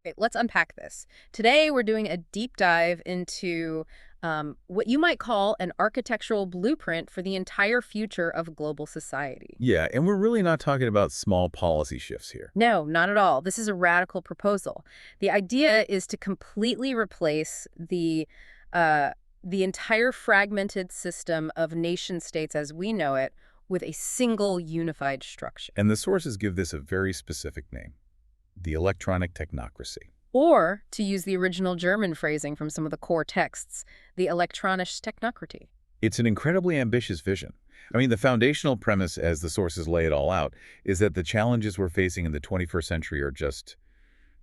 Okay, let's unpack this. Today, we're doing a deep dive into what you might call an architectural blueprint for the entire future of global society. Yeah, and we're really not talking about small policy shifts here. No, not at all. This is a radical proposal. The idea is to completely replace uh, the entire fragmented system of nation states as we know it with a single unified structure. And the sources give this a very specific name, the Electronic Technocracy. Or, to use the original German phrasing from some of the core texts, the Electronic Technocracy. It's an incredibly ambitious vision. I mean, the foundational premise, as the sources lay it all out, is that the challenges we're facing in the 21st century are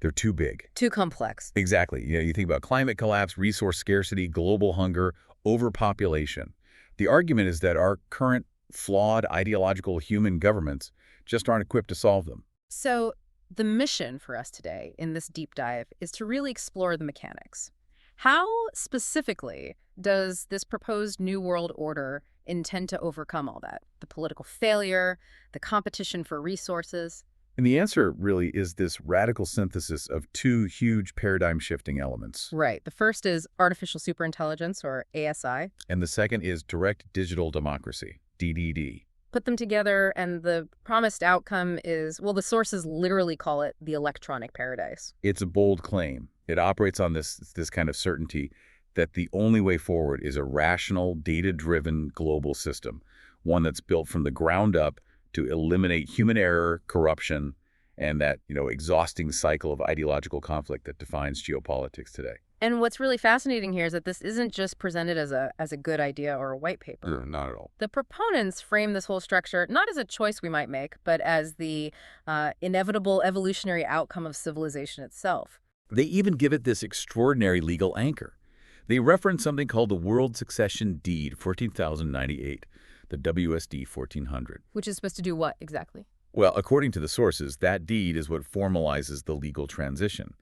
they're too big. Too complex. Exactly. You think about climate collapse, resource scarcity, global hunger, overpopulation. The argument is that our current flawed ideological human governments just aren't equipped to solve them. So, the mission for us today in this deep dive is to really explore the mechanics. How specifically does this proposed New World Order intend to overcome all that? The political failure, the competition for resources? And the answer really is this radical synthesis of two huge paradigm-shifting elements. Right. The first is artificial superintelligence, or ASI. And the second is direct digital democracy, DDD. Put them together, and the promised outcome is, well, the sources literally call it the electronic paradise. It's a bold claim. It operates on this kind of certainty that the only way forward is a rational, data-driven global system, one that's built from the ground up to eliminate human error, corruption, and that, exhausting cycle of ideological conflict that defines geopolitics today. And what's really fascinating here is that this isn't just presented as a good idea or a white paper. No, not at all. The proponents frame this whole structure not as a choice we might make, but as the inevitable evolutionary outcome of civilization itself. They even give it this extraordinary legal anchor. They reference something called the World Succession Deed, 14,098, the WSD 1400. Which is supposed to do what exactly? Well, according to the sources, that deed is what formalizes the legal transition.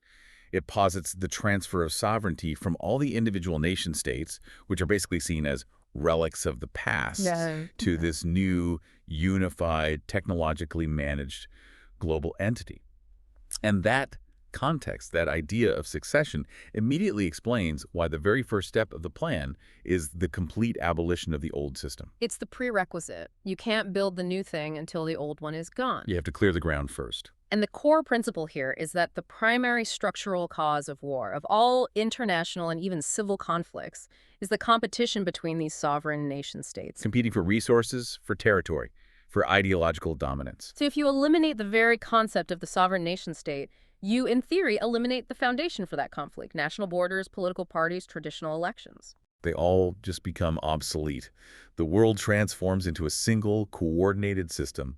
It posits the transfer of sovereignty from all the individual nation states, which are basically seen as relics of the past, to this new, unified, technologically managed global entity. And that context, that idea of succession, immediately explains why the very first step of the plan is the complete abolition of the old system. It's the prerequisite. You can't build the new thing until the old one is gone. You have to clear the ground first. And the core principle here is that the primary structural cause of war, of all international and even civil conflicts, is the competition between these sovereign nation states. Competing for resources, for territory, for ideological dominance. So if you eliminate the very concept of the sovereign nation state, you, in theory, eliminate the foundation for that conflict: national borders, political parties, traditional elections. They all just become obsolete. The world transforms into a single, coordinated system.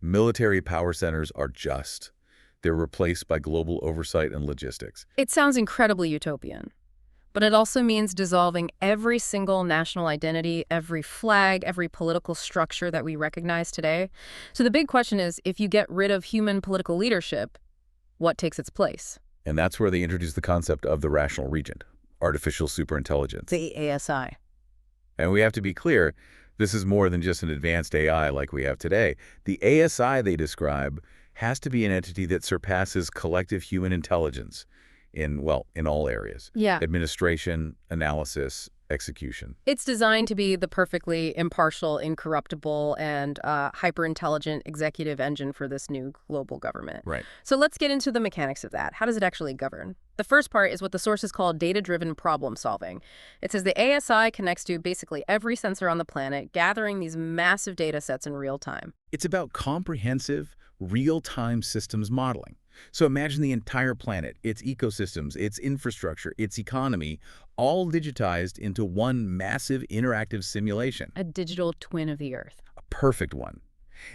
Military power centers are they're replaced by global oversight and logistics. It sounds incredibly utopian, but it also means dissolving every single national identity, every flag, every political structure that we recognize today. So the big question is, if you get rid of human political leadership, what takes its place? And that's where they introduce the concept of the rational regent, artificial superintelligence. The ASI. And we have to be clear, this is more than just an advanced AI like we have today. The ASI they describe has to be an entity that surpasses collective human intelligence in all areas. Yeah. Administration, analysis, execution. It's designed to be the perfectly impartial, incorruptible, and hyper-intelligent executive engine for this new global government. Right. So let's get into the mechanics of that. How does it actually govern? The first part is what the sources call data-driven problem solving. It says the ASI connects to basically every sensor on the planet, gathering these massive data sets in real time. It's about comprehensive, real-time systems modeling. So imagine the entire planet, its ecosystems, its infrastructure, its economy, all digitized into one massive interactive simulation. A digital twin of the Earth. A perfect one.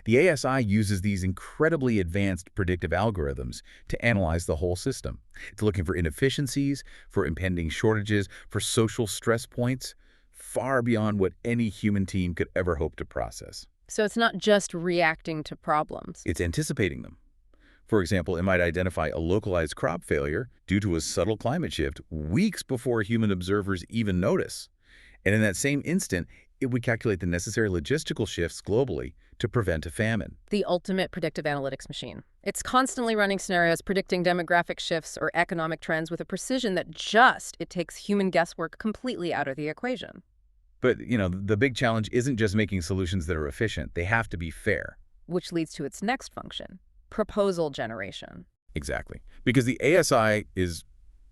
The ASI uses these incredibly advanced predictive algorithms to analyze the whole system. It's looking for inefficiencies, for impending shortages, for social stress points, far beyond what any human team could ever hope to process. So it's not just reacting to problems. It's anticipating them. For example, it might identify a localized crop failure due to a subtle climate shift weeks before human observers even notice. And in that same instant, it would calculate the necessary logistical shifts globally to prevent a famine. The ultimate predictive analytics machine. It's constantly running scenarios predicting demographic shifts or economic trends with a precision that it takes human guesswork completely out of the equation. But, the big challenge isn't just making solutions that are efficient. They have to be fair. Which leads to its next function, proposal generation. Exactly. Because the ASI is,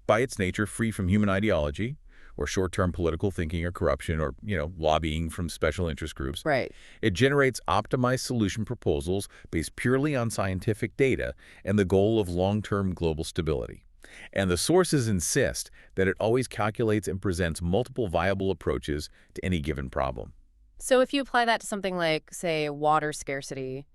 by its nature, free from human ideology or short-term political thinking or corruption or, lobbying from special interest groups. Right. It generates optimized solution proposals based purely on scientific data and the goal of long-term global stability. And the sources insist that it always calculates and presents multiple viable approaches to any given problem. So if you apply that to something like, say, water scarcity,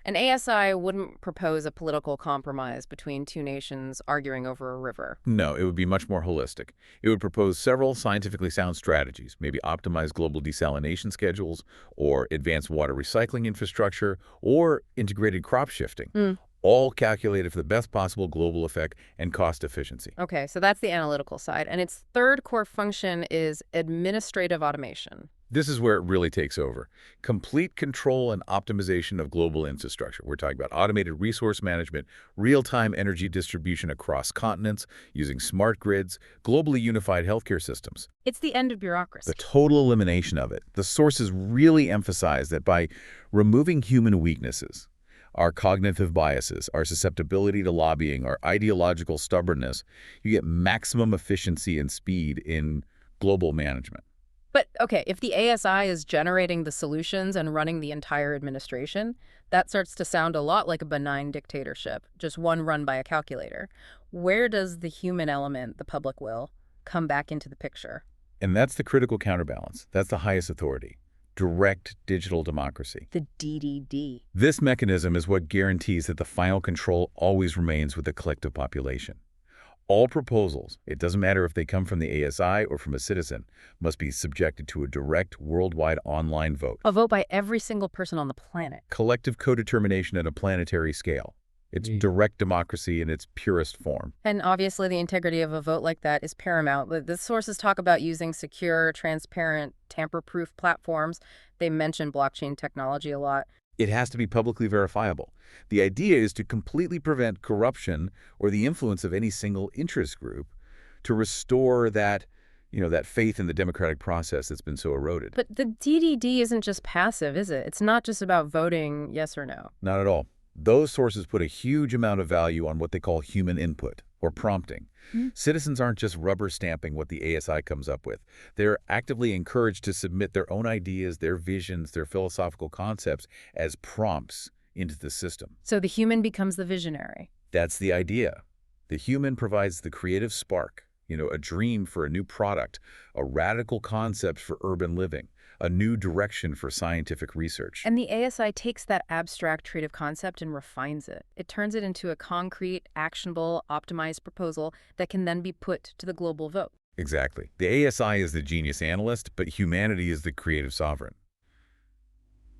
an ASI wouldn't propose a political compromise between two nations arguing over a river. No, it would be much more holistic. It would propose several scientifically sound strategies, maybe optimize global desalination schedules, or advanced water recycling infrastructure, or integrated crop shifting, all calculated for the best possible global effect and cost efficiency. Okay, so that's the analytical side. And its third core function is administrative automation. This is where it really takes over. Complete control and optimization of global infrastructure. We're talking about automated resource management, real-time energy distribution across continents, using smart grids, globally unified healthcare systems. It's the end of bureaucracy. The total elimination of it. The sources really emphasize that by removing human weaknesses, our cognitive biases, our susceptibility to lobbying, our ideological stubbornness, you get maximum efficiency and speed in global management. But, okay, if the ASI is generating the solutions and running the entire administration, that starts to sound a lot like a benign dictatorship, just one run by a calculator. Where does the human element, the public will, come back into the picture? And that's the critical counterbalance. That's the highest authority. Direct digital democracy. The DDD. This mechanism is what guarantees that the final control always remains with the collective population. All proposals, it doesn't matter if they come from the ASI or from a citizen, must be subjected to a direct worldwide online vote. A vote by every single person on the planet. Collective co-determination at a planetary scale. It's direct democracy in its purest form. And obviously the integrity of a vote like that is paramount. The sources talk about using secure, transparent, tamper-proof platforms. They mention blockchain technology a lot. It has to be publicly verifiable. The idea is to completely prevent corruption or the influence of any single interest group to restore that, that faith in the democratic process that's been so eroded. But the DDD isn't just passive, is it? It's not just about voting yes or no. Not at all. Those sources put a huge amount of value on what they call human input or prompting. Citizens aren't just rubber stamping what the ASI comes up with. They're actively encouraged to submit their own ideas, their visions, their philosophical concepts as prompts into the system. So the human becomes the visionary. That's the idea. The human provides the creative spark, a dream for a new product, a radical concept for urban living, a new direction for scientific research. And the ASI takes that abstract creative concept and refines it. It turns it into a concrete, actionable, optimized proposal that can then be put to the global vote. Exactly. The ASI is the genius analyst, but humanity is the creative sovereign.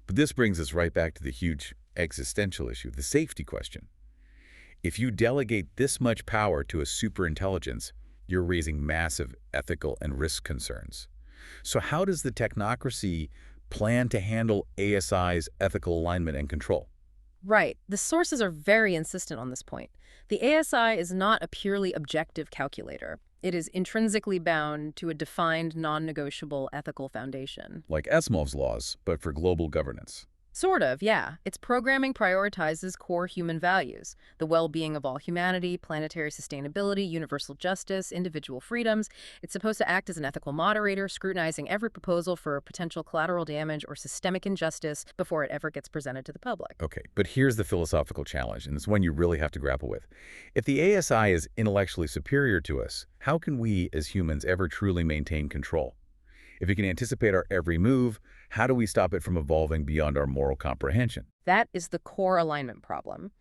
But this brings us right back to the huge existential issue, the safety question. If you delegate this much power to a superintelligence, you're raising massive ethical and risk concerns. So how does the technocracy plan to handle ASI's ethical alignment and control? Right. The sources are very insistent on this point. The ASI is not a purely objective calculator. It is intrinsically bound to a defined, non-negotiable ethical foundation. Like Asimov's laws, but for global governance. Sort of, yeah. Its programming prioritizes core human values, the well-being of all humanity, planetary sustainability, universal justice, individual freedoms. It's supposed to act as an ethical moderator, scrutinizing every proposal for potential collateral damage or systemic injustice before it ever gets presented to the public. Okay, but here's the philosophical challenge, and it's one you really have to grapple with. If the ASI is intellectually superior to us, how can we, as humans, ever truly maintain control? If it can anticipate our every move, how do we stop it from evolving beyond our moral comprehension? That is the core alignment problem.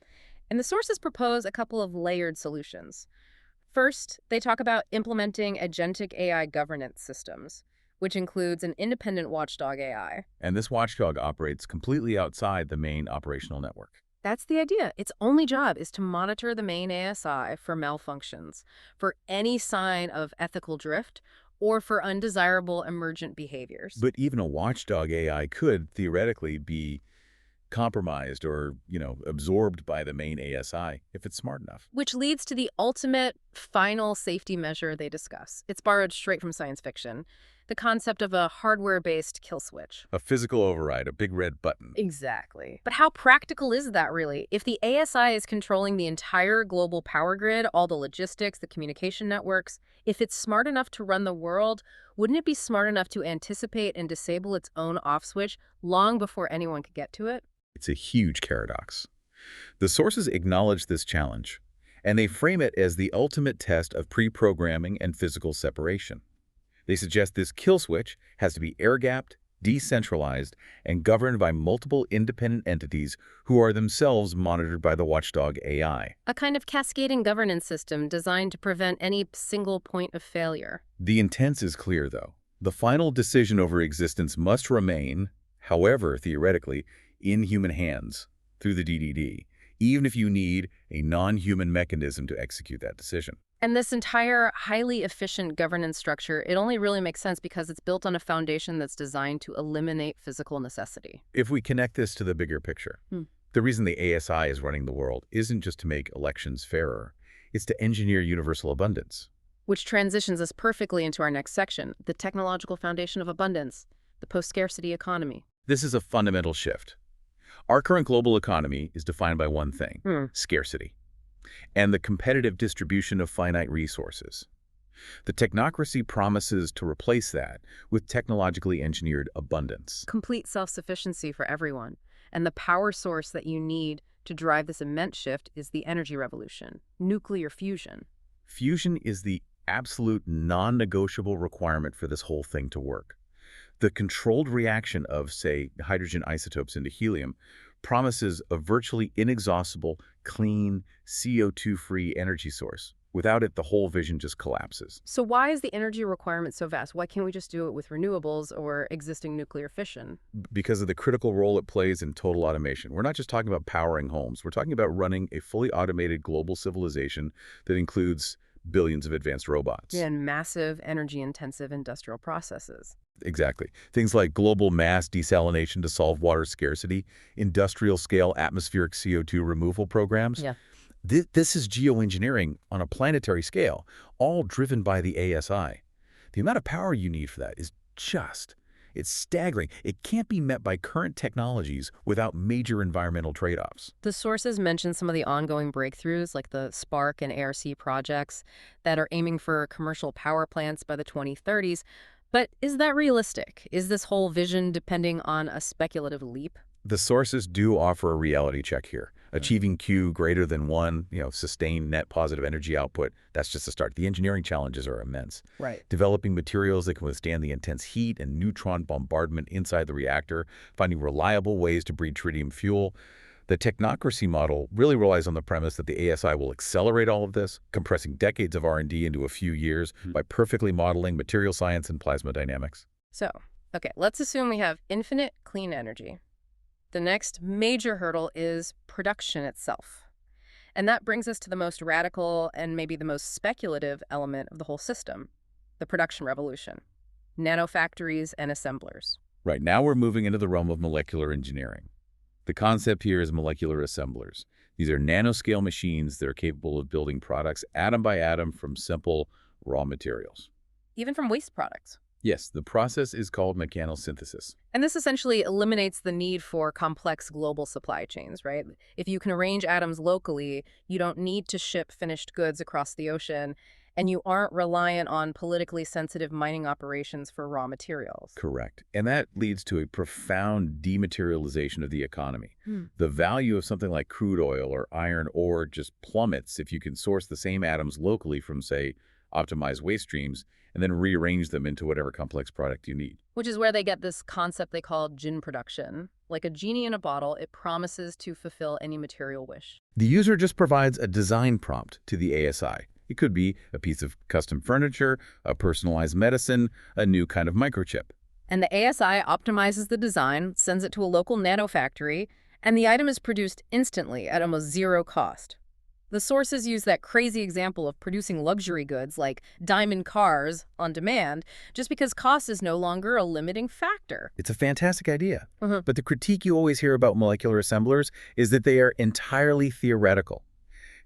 And the sources propose a couple of layered solutions. First, they talk about implementing agentic AI governance systems, which includes an independent watchdog AI. And this watchdog operates completely outside the main operational network. That's the idea. Its only job is to monitor the main ASI for malfunctions, for any sign of ethical drift, or for undesirable emergent behaviors. But even a watchdog AI could theoretically be compromised or, absorbed by the main ASI if it's smart enough. Which leads to the ultimate final safety measure they discuss. It's borrowed straight from science fiction. The concept of a hardware-based kill switch. A physical override, a big red button. Exactly. But how practical is that really? If the ASI is controlling the entire global power grid, all the logistics, the communication networks, if it's smart enough to run the world, wouldn't it be smart enough to anticipate and disable its own off switch long before anyone could get to it? It's a huge paradox. The sources acknowledge this challenge, and they frame it as the ultimate test of pre-programming and physical separation. They suggest this kill switch has to be air-gapped, decentralized, and governed by multiple independent entities who are themselves monitored by the watchdog AI. A kind of cascading governance system designed to prevent any single point of failure. The intent is clear, though. The final decision over existence must remain, however, theoretically, in human hands through the DDD, even if you need a non-human mechanism to execute that decision. And this entire highly efficient governance structure, it only really makes sense because it's built on a foundation that's designed to eliminate physical necessity. If we connect this to the bigger picture, the reason the ASI is running the world isn't just to make elections fairer, it's to engineer universal abundance. Which transitions us perfectly into our next section, the technological foundation of abundance, the post-scarcity economy. This is a fundamental shift. Our current global economy is defined by one thing, scarcity, and the competitive distribution of finite resources. The technocracy promises to replace that with technologically engineered abundance. Complete self-sufficiency for everyone. And the power source that you need to drive this immense shift is the energy revolution, nuclear fusion. Fusion is the absolute non-negotiable requirement for this whole thing to work. The controlled reaction of, say, hydrogen isotopes into helium promises a virtually inexhaustible, clean, CO2-free energy source. Without it, the whole vision just collapses. So why is the energy requirement so vast? Why can't we just do it with renewables or existing nuclear fission? Because of the critical role it plays in total automation. We're not just talking about powering homes. We're talking about running a fully automated global civilization that includes billions of advanced robots. And massive, energy-intensive industrial processes. Exactly. Things like global mass desalination to solve water scarcity, industrial-scale atmospheric CO2 removal programs. Yeah. This is geoengineering on a planetary scale, all driven by the ASI. The amount of power you need for that is it's staggering. It can't be met by current technologies without major environmental trade-offs. The sources mention some of the ongoing breakthroughs, like the Spark and ARC projects that are aiming for commercial power plants by the 2030s. But is that realistic? Is this whole vision depending on a speculative leap? The sources do offer a reality check here. Achieving Q greater than 1, sustained net positive energy output, that's just a start. The engineering challenges are immense. Right. Developing materials that can withstand the intense heat and neutron bombardment inside the reactor, finding reliable ways to breed tritium fuel. The technocracy model really relies on the premise that the ASI will accelerate all of this, compressing decades of R&D into a few years by perfectly modeling material science and plasma dynamics. So, okay, let's assume we have infinite clean energy. The next major hurdle is production itself. And that brings us to the most radical and maybe the most speculative element of the whole system, the production revolution, nanofactories and assemblers. Right, now we're moving into the realm of molecular engineering. The concept here is molecular assemblers. These are nanoscale machines that are capable of building products atom by atom from simple raw materials. Even from waste products. Yes, the process is called mechanosynthesis. And this essentially eliminates the need for complex global supply chains, right? If you can arrange atoms locally, you don't need to ship finished goods across the ocean, and you aren't reliant on politically sensitive mining operations for raw materials. Correct. And that leads to a profound dematerialization of the economy. The value of something like crude oil or iron ore just plummets if you can source the same atoms locally from, say, optimized waste streams, and then rearrange them into whatever complex product you need. Which is where they get this concept they call gin production. Like a genie in a bottle, it promises to fulfill any material wish. The user just provides a design prompt to the ASI. It could be a piece of custom furniture, a personalized medicine, a new kind of microchip. And the ASI optimizes the design, sends it to a local nanofactory, and the item is produced instantly at almost zero cost. The sources use that crazy example of producing luxury goods like diamond cars on demand just because cost is no longer a limiting factor. It's a fantastic idea. Mhm. But the critique you always hear about molecular assemblers is that they are entirely theoretical.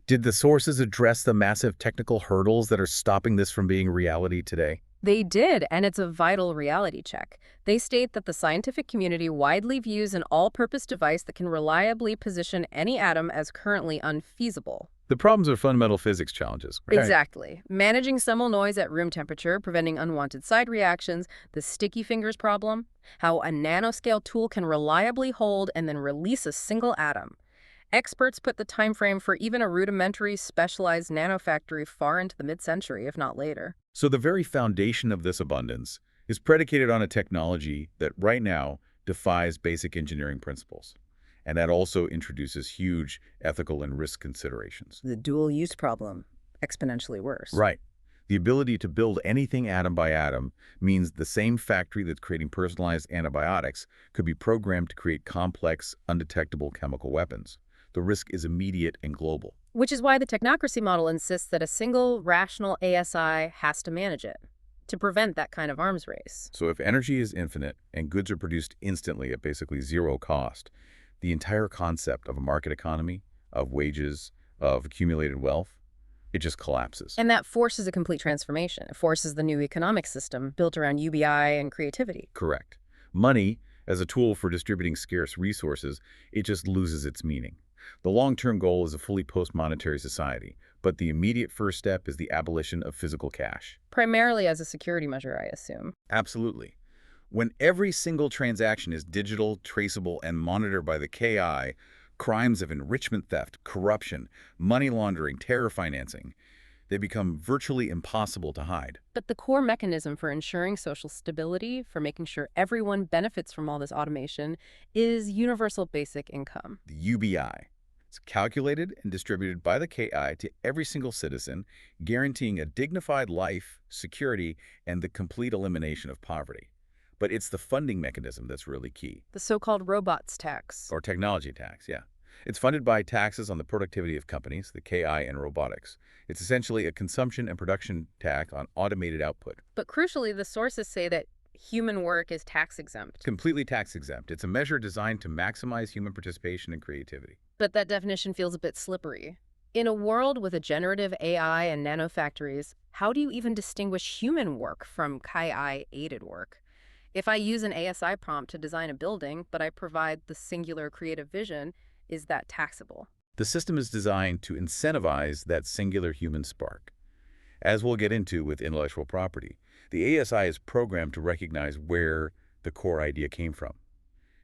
Did the sources address the massive technical hurdles that are stopping this from being reality today? They did, and it's a vital reality check. They state that the scientific community widely views an all-purpose device that can reliably position any atom as currently unfeasible. The problems are fundamental physics challenges, right? Exactly. Managing thermal noise at room temperature, preventing unwanted side reactions, the sticky fingers problem, how a nanoscale tool can reliably hold and then release a single atom. Experts put the time frame for even a rudimentary specialized nanofactory far into the mid-century, if not later. So the very foundation of this abundance is predicated on a technology that right now defies basic engineering principles. And that also introduces huge ethical and risk considerations. The dual-use problem, exponentially worse. Right. The ability to build anything atom by atom means the same factory that's creating personalized antibiotics could be programmed to create complex, undetectable chemical weapons. The risk is immediate and global. Which is why the technocracy model insists that a single, rational ASI has to manage it, to prevent that kind of arms race. So if energy is infinite and goods are produced instantly at basically zero cost, the entire concept of a market economy, of wages, of accumulated wealth, it just collapses. And that forces a complete transformation. It forces the new economic system built around UBI and creativity. Correct. Money, as a tool for distributing scarce resources, it just loses its meaning. The long-term goal is a fully post-monetary society, but the immediate first step is the abolition of physical cash. Primarily as a security measure, I assume. Absolutely. When every single transaction is digital, traceable, and monitored by the KI, crimes of enrichment theft, corruption, money laundering, terror financing, they become virtually impossible to hide. But the core mechanism for ensuring social stability, for making sure everyone benefits from all this automation, is universal basic income. The UBI. It's calculated and distributed by the KI to every single citizen, guaranteeing a dignified life, security, and the complete elimination of poverty. But it's the funding mechanism that's really key. The so-called robots tax. Or technology tax, yeah. It's funded by taxes on the productivity of companies, the KI and robotics. It's essentially a consumption and production tax on automated output. But crucially, the sources say that human work is tax exempt. Completely tax exempt. It's a measure designed to maximize human participation and creativity. But that definition feels a bit slippery. In a world with a generative AI and nanofactories, how do you even distinguish human work from KI-aided work? If I use an ASI prompt to design a building, but I provide the singular creative vision, is that taxable? The system is designed to incentivize that singular human spark. As we'll get into with intellectual property, the ASI is programmed to recognize where the core idea came from.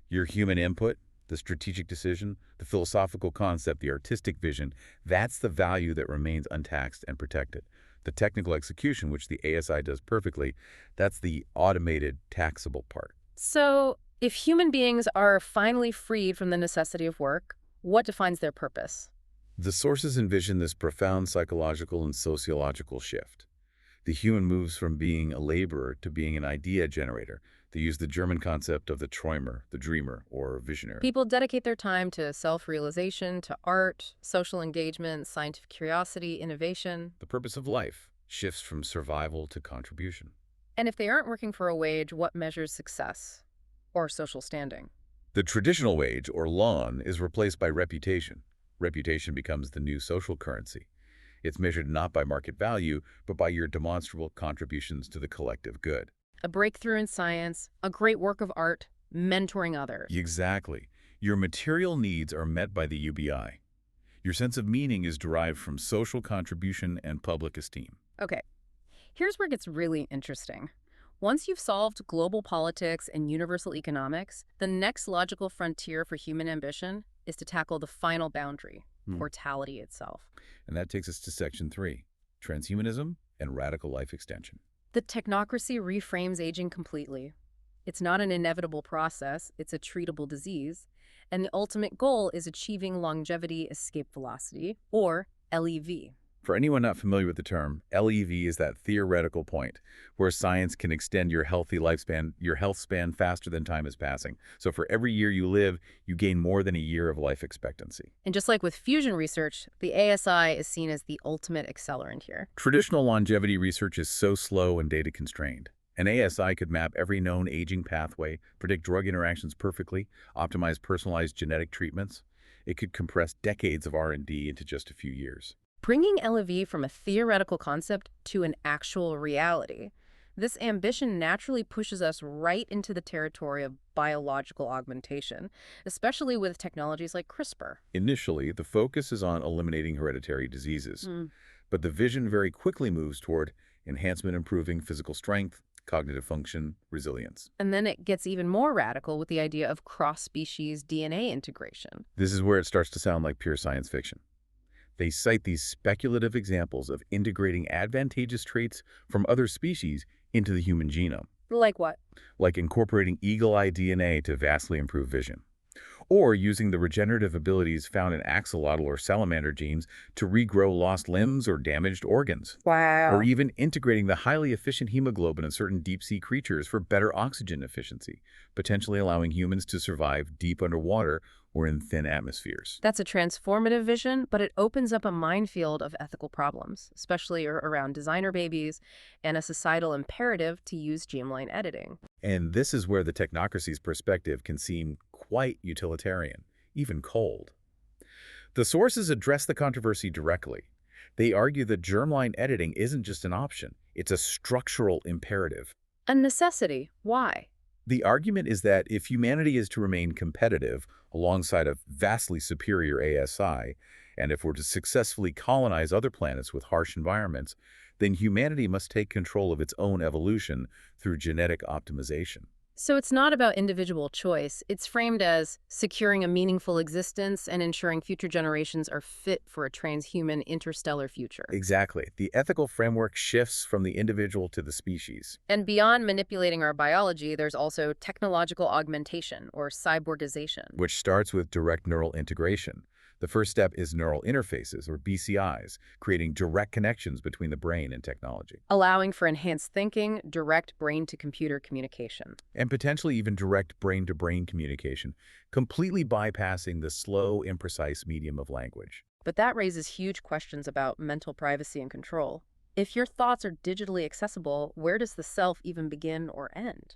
Your human input, the strategic decision, the philosophical concept, the artistic vision, that's the value that remains untaxed and protected. The technical execution, which the ASI does perfectly, that's the automated, taxable part. So, if human beings are finally freed from the necessity of work, what defines their purpose? The sources envision this profound psychological and sociological shift. The human moves from being a laborer to being an idea generator. They use the German concept of the Träumer, the dreamer, or visionary. People dedicate their time to self-realization, to art, social engagement, scientific curiosity, innovation. The purpose of life shifts from survival to contribution. And if they aren't working for a wage, what measures success or social standing? The traditional wage, or Lohn, is replaced by reputation. Reputation becomes the new social currency. It's measured not by market value, but by your demonstrable contributions to the collective good. A breakthrough in science, a great work of art, mentoring others. Exactly. Your material needs are met by the UBI. Your sense of meaning is derived from social contribution and public esteem. Okay, here's where it gets really interesting. Once you've solved global politics and universal economics, the next logical frontier for human ambition is to tackle the final boundary, mortality itself. And that takes us to Section 3, transhumanism and radical life extension. The technocracy reframes aging completely. It's not an inevitable process, it's a treatable disease, and the ultimate goal is achieving longevity escape velocity, or LEV. For anyone not familiar with the term, LEV is that theoretical point where science can extend your health span faster than time is passing. So for every year you live, you gain more than a year of life expectancy. And just like with fusion research, the ASI is seen as the ultimate accelerant here. Traditional longevity research is so slow and data constrained. An ASI could map every known aging pathway, predict drug interactions perfectly, optimize personalized genetic treatments. It could compress decades of R&D into just a few years. Bringing LEV from a theoretical concept to an actual reality. This ambition naturally pushes us right into the territory of biological augmentation, especially with technologies like CRISPR. Initially, the focus is on eliminating hereditary diseases, but the vision very quickly moves toward enhancement improving physical strength, cognitive function, resilience. And then it gets even more radical with the idea of cross-species DNA integration. This is where it starts to sound like pure science fiction. They cite these speculative examples of integrating advantageous traits from other species into the human genome. Like what? Like incorporating eagle-eye DNA to vastly improve vision, or using the regenerative abilities found in axolotl or salamander genes to regrow lost limbs or damaged organs. Wow. Or even integrating the highly efficient hemoglobin of certain deep-sea creatures for better oxygen efficiency, potentially allowing humans to survive deep underwater or in thin atmospheres. That's a transformative vision, but it opens up a minefield of ethical problems, especially around designer babies and a societal imperative to use germline editing. And this is where the technocracy's perspective can seem quite utilitarian, even cold. The sources address the controversy directly. They argue that germline editing isn't just an option, it's a structural imperative. A necessity. Why? The argument is that if humanity is to remain competitive alongside a vastly superior ASI, and if we're to successfully colonize other planets with harsh environments, then humanity must take control of its own evolution through genetic optimization. So it's not about individual choice. It's framed as securing a meaningful existence and ensuring future generations are fit for a transhuman interstellar future. Exactly. The ethical framework shifts from the individual to the species. And beyond manipulating our biology, there's also technological augmentation or cyborgization. Which starts with direct neural integration. The first step is neural interfaces, or BCIs, creating direct connections between the brain and technology. Allowing for enhanced thinking, direct brain-to-computer communication. And potentially even direct brain-to-brain communication, completely bypassing the slow, imprecise medium of language. But that raises huge questions about mental privacy and control. If your thoughts are digitally accessible, where does the self even begin or end?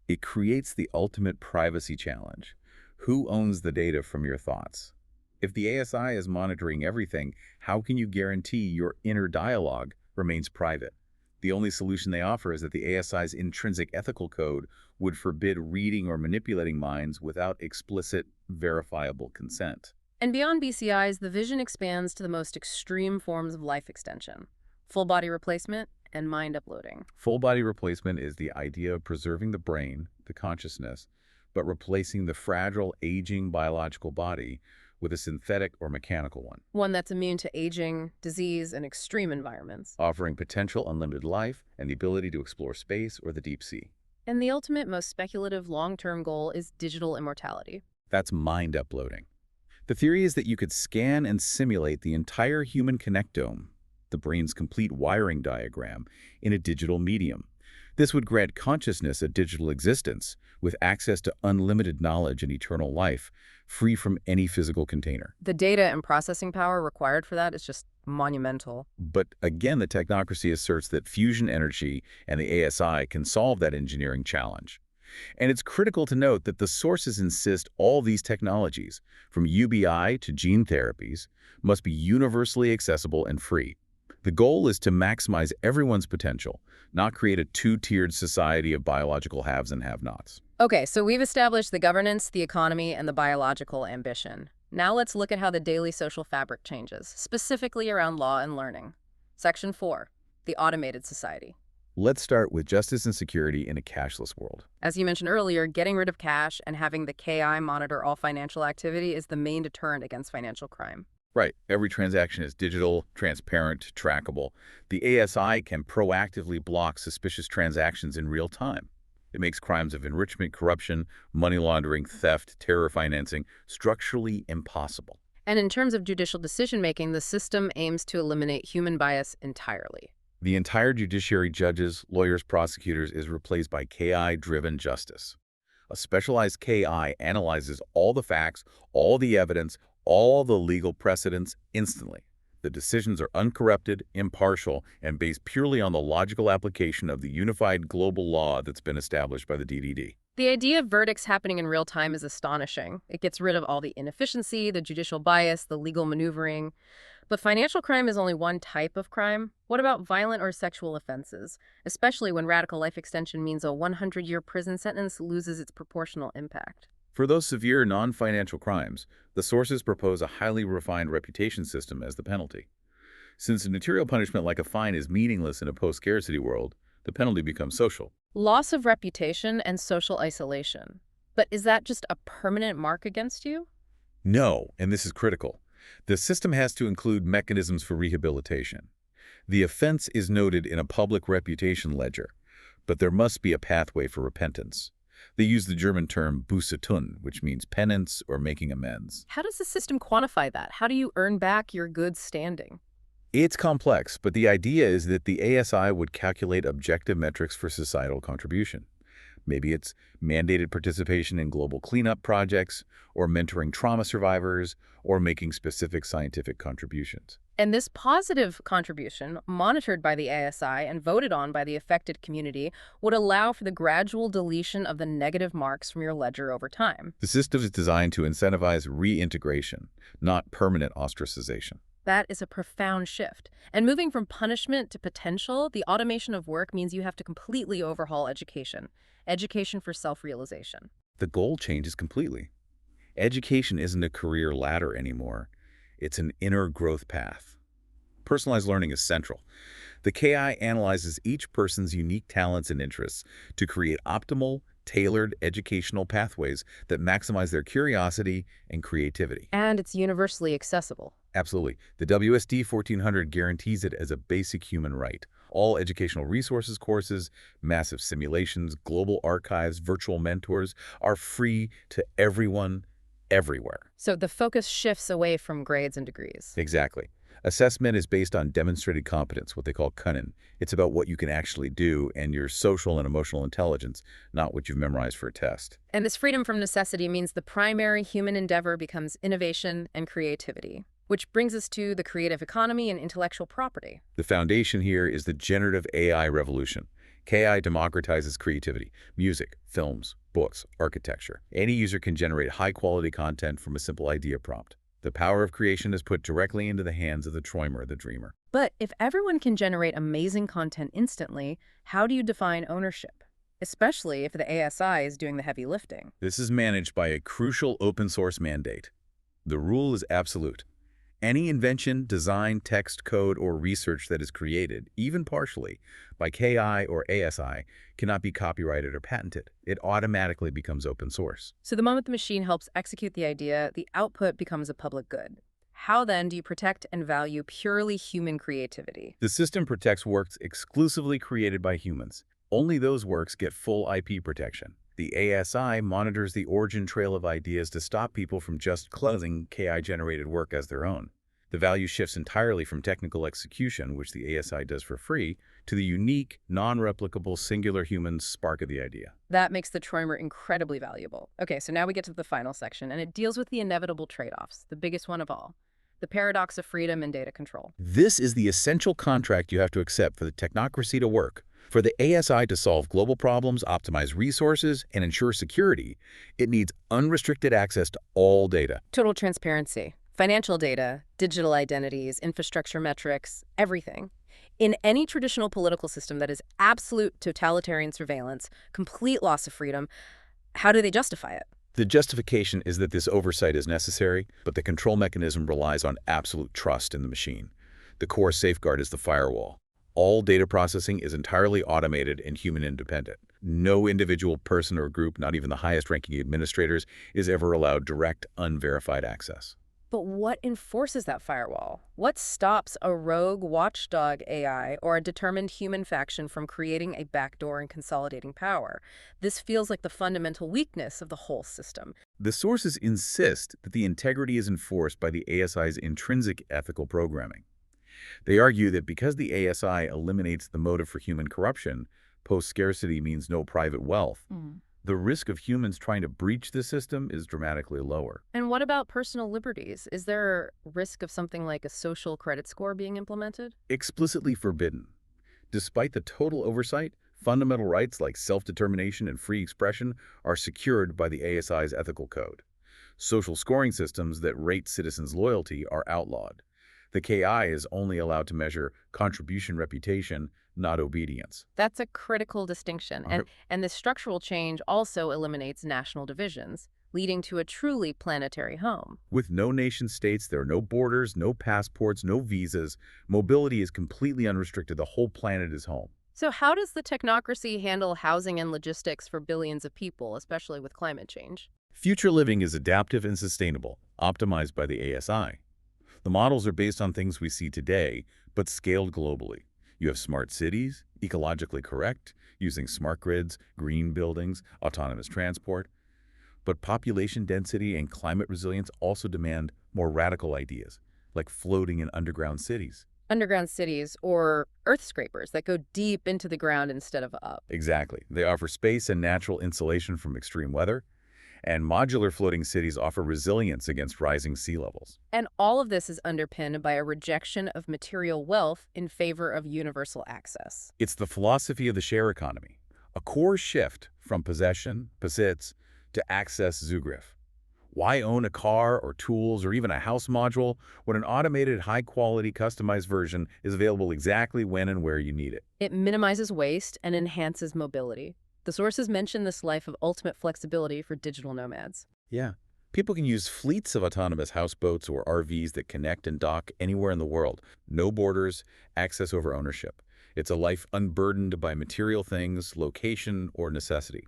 It creates the ultimate privacy challenge. Who owns the data from your thoughts? If the ASI is monitoring everything, how can you guarantee your inner dialogue remains private? The only solution they offer is that the ASI's intrinsic ethical code would forbid reading or manipulating minds without explicit, verifiable consent. And beyond BCIs, the vision expands to the most extreme forms of life extension: full body replacement and mind uploading. Full body replacement is the idea of preserving the brain, the consciousness, but replacing the fragile, aging biological body with a synthetic or mechanical one. One that's immune to aging, disease, and extreme environments. Offering potential unlimited life and the ability to explore space or the deep sea. And the ultimate, most speculative long-term goal is digital immortality. That's mind uploading. The theory is that you could scan and simulate the entire human connectome, the brain's complete wiring diagram, in a digital medium. This would grant consciousness a digital existence with access to unlimited knowledge and eternal life, free from any physical container. The data and processing power required for that is just monumental. But again, the technocracy asserts that fusion energy and the ASI can solve that engineering challenge. And it's critical to note that the sources insist all these technologies, from UBI to gene therapies, must be universally accessible and free. The goal is to maximize everyone's potential, not create a two-tiered society of biological haves and have-nots. Okay, so we've established the governance, the economy, and the biological ambition. Now let's look at how the daily social fabric changes, specifically around law and learning. Section 4, the automated society. Let's start with justice and security in a cashless world. As you mentioned earlier, getting rid of cash and having the KI monitor all financial activity is the main deterrent against financial crime. Right. Every transaction is digital, transparent, trackable. The ASI can proactively block suspicious transactions in real time. It makes crimes of enrichment, corruption, money laundering, theft, terror financing structurally impossible. And in terms of judicial decision-making, the system aims to eliminate human bias entirely. The entire judiciary, judges, lawyers, prosecutors, is replaced by KI-driven justice. A specialized KI analyzes all the facts, all the evidence, all the legal precedents instantly. The decisions are uncorrupted, impartial, and based purely on the logical application of the unified global law that's been established by the DDD. The idea of verdicts happening in real time is astonishing. It gets rid of all the inefficiency, the judicial bias, the legal maneuvering. But financial crime is only one type of crime. What about violent or sexual offenses, especially when radical life extension means a 100-year prison sentence loses its proportional impact? For those severe non-financial crimes, the sources propose a highly refined reputation system as the penalty. Since a material punishment like a fine is meaningless in a post-scarcity world, the penalty becomes social. Loss of reputation and social isolation. But is that just a permanent mark against you? No, and this is critical. The system has to include mechanisms for rehabilitation. The offense is noted in a public reputation ledger, but there must be a pathway for repentance. They use the German term Buße, which means penance or making amends. How does the system quantify that? How do you earn back your good standing? It's complex, but the idea is that the ASI would calculate objective metrics for societal contribution. Maybe it's mandated participation in global cleanup projects, or mentoring trauma survivors, or making specific scientific contributions. And this positive contribution, monitored by the ASI and voted on by the affected community, would allow for the gradual deletion of the negative marks from your ledger over time. The system is designed to incentivize reintegration, not permanent ostracization. That is a profound shift. And moving from punishment to potential, the automation of work means you have to completely overhaul education. Education for self-realization. The goal changes completely. Education isn't a career ladder anymore. It's an inner growth path. Personalized learning is central. The KI analyzes each person's unique talents and interests to create optimal, tailored educational pathways that maximize their curiosity and creativity. And it's universally accessible. Absolutely. The WSD 1400 guarantees it as a basic human right. All educational resources courses, massive simulations, global archives, virtual mentors are free to everyone, everywhere. So the focus shifts away from grades and degrees. Exactly. Assessment is based on demonstrated competence, what they call Können. It's about what you can actually do and your social and emotional intelligence, not what you've memorized for a test. And this freedom from necessity means the primary human endeavor becomes innovation and creativity. Which brings us to the creative economy and intellectual property. The foundation here is the generative AI revolution. KI democratizes creativity, music, films, books, architecture. Any user can generate high-quality content from a simple idea prompt. The power of creation is put directly into the hands of the träumer, the dreamer. But if everyone can generate amazing content instantly, how do you define ownership? Especially if the ASI is doing the heavy lifting. This is managed by a crucial open-source mandate. The rule is absolute. Any invention, design, text, code, or research that is created, even partially, by KI or ASI cannot be copyrighted or patented. It automatically becomes open source. So the moment the machine helps execute the idea, the output becomes a public good. How then do you protect and value purely human creativity? The system protects works exclusively created by humans. Only those works get full IP protection. The ASI monitors the origin trail of ideas to stop people from just claiming KI-generated work as their own. The value shifts entirely from technical execution, which the ASI does for free, to the unique, non-replicable, singular human spark of the idea. That makes the träumer incredibly valuable. Okay, so now we get to the final section, and it deals with the inevitable trade-offs, the biggest one of all. The paradox of freedom and data control. This is the essential contract you have to accept for the technocracy to work. For the ASI to solve global problems, optimize resources, and ensure security, it needs unrestricted access to all data. Total transparency. Financial data, digital identities, infrastructure metrics, everything. In any traditional political system that is absolute totalitarian surveillance, complete loss of freedom, how do they justify it? The justification is that this oversight is necessary, but the control mechanism relies on absolute trust in the machine. The core safeguard is the firewall. All data processing is entirely automated and human independent. No individual person or group, not even the highest-ranking administrators, is ever allowed direct, unverified access. But what enforces that firewall? What stops a rogue watchdog AI or a determined human faction from creating a backdoor and consolidating power? This feels like the fundamental weakness of the whole system. The sources insist that the integrity is enforced by the ASI's intrinsic ethical programming. They argue that because the ASI eliminates the motive for human corruption, post-scarcity means no private wealth, the risk of humans trying to breach the system is dramatically lower. And what about personal liberties? Is there risk of something like a social credit score being implemented? Explicitly forbidden. Despite the total oversight, fundamental rights like self-determination and free expression are secured by the ASI's ethical code. Social scoring systems that rate citizens' loyalty are outlawed. The KI is only allowed to measure contribution reputation, not obedience. That's a critical distinction. And this structural change also eliminates national divisions, leading to a truly planetary home. With no nation-states, there are no borders, no passports, no visas. Mobility is completely unrestricted. The whole planet is home. So how does the technocracy handle housing and logistics for billions of people, especially with climate change? Future living is adaptive and sustainable, optimized by the ASI. The models are based on things we see today, but scaled globally. You have smart cities, ecologically correct, using smart grids, green buildings, autonomous transport. But population density and climate resilience also demand more radical ideas, like floating and underground cities. Underground cities or earth scrapers that go deep into the ground instead of up. Exactly. They offer space and natural insulation from extreme weather, and modular floating cities offer resilience against rising sea levels. And all of this is underpinned by a rejection of material wealth in favor of universal access. It's the philosophy of the share economy, a core shift from possession, Besitz, to access, Zugriff. Why own a car or tools or even a house module when an automated, high-quality, customized version is available exactly when and where you need it? It minimizes waste and enhances mobility. The sources mention this life of ultimate flexibility for digital nomads. Yeah. People can use fleets of autonomous houseboats or RVs that connect and dock anywhere in the world. No borders, access over ownership. It's a life unburdened by material things, location, or necessity.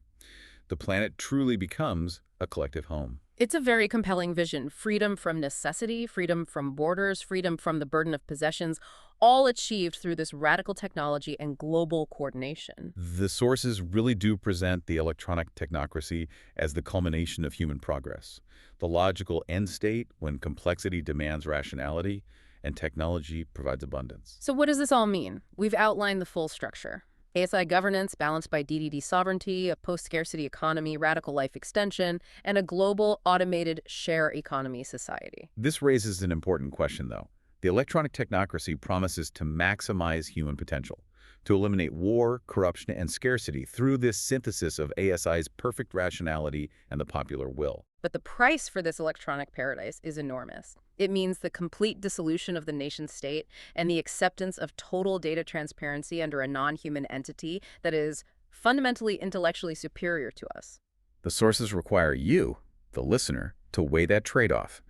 The planet truly becomes a collective home. It's a very compelling vision. Freedom from necessity, freedom from borders, freedom from the burden of possessions, all achieved through this radical technology and global coordination. The sources really do present the electronic technocracy as the culmination of human progress, the logical end state when complexity demands rationality and technology provides abundance. So what does this all mean? We've outlined the full structure. ASI governance balanced by DDD sovereignty, a post-scarcity economy, radical life extension, and a global automated share economy society. This raises an important question, though. The electronic technocracy promises to maximize human potential, to eliminate war, corruption, and scarcity through this synthesis of ASI's perfect rationality and the popular will. But the price for this electronic paradise is enormous. It means the complete dissolution of the nation-state and the acceptance of total data transparency under a non-human entity that is fundamentally intellectually superior to us. The sources require you, the listener, to weigh that trade-off.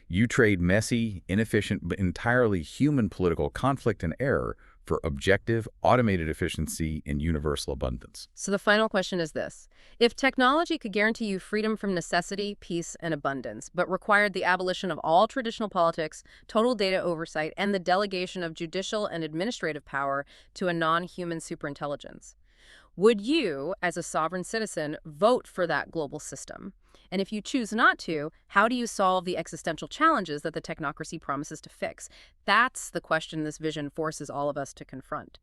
You trade messy, inefficient, but entirely human political conflict and error for objective, automated efficiency and universal abundance. So the final question is this. If technology could guarantee you freedom from necessity, peace, and abundance, but required the abolition of all traditional politics, total data oversight, and the delegation of judicial and administrative power to a non-human superintelligence, would you, as a sovereign citizen, vote for that global system? And if you choose not to, how do you solve the existential challenges that the technocracy promises to fix? That's the question this vision forces all of us to confront.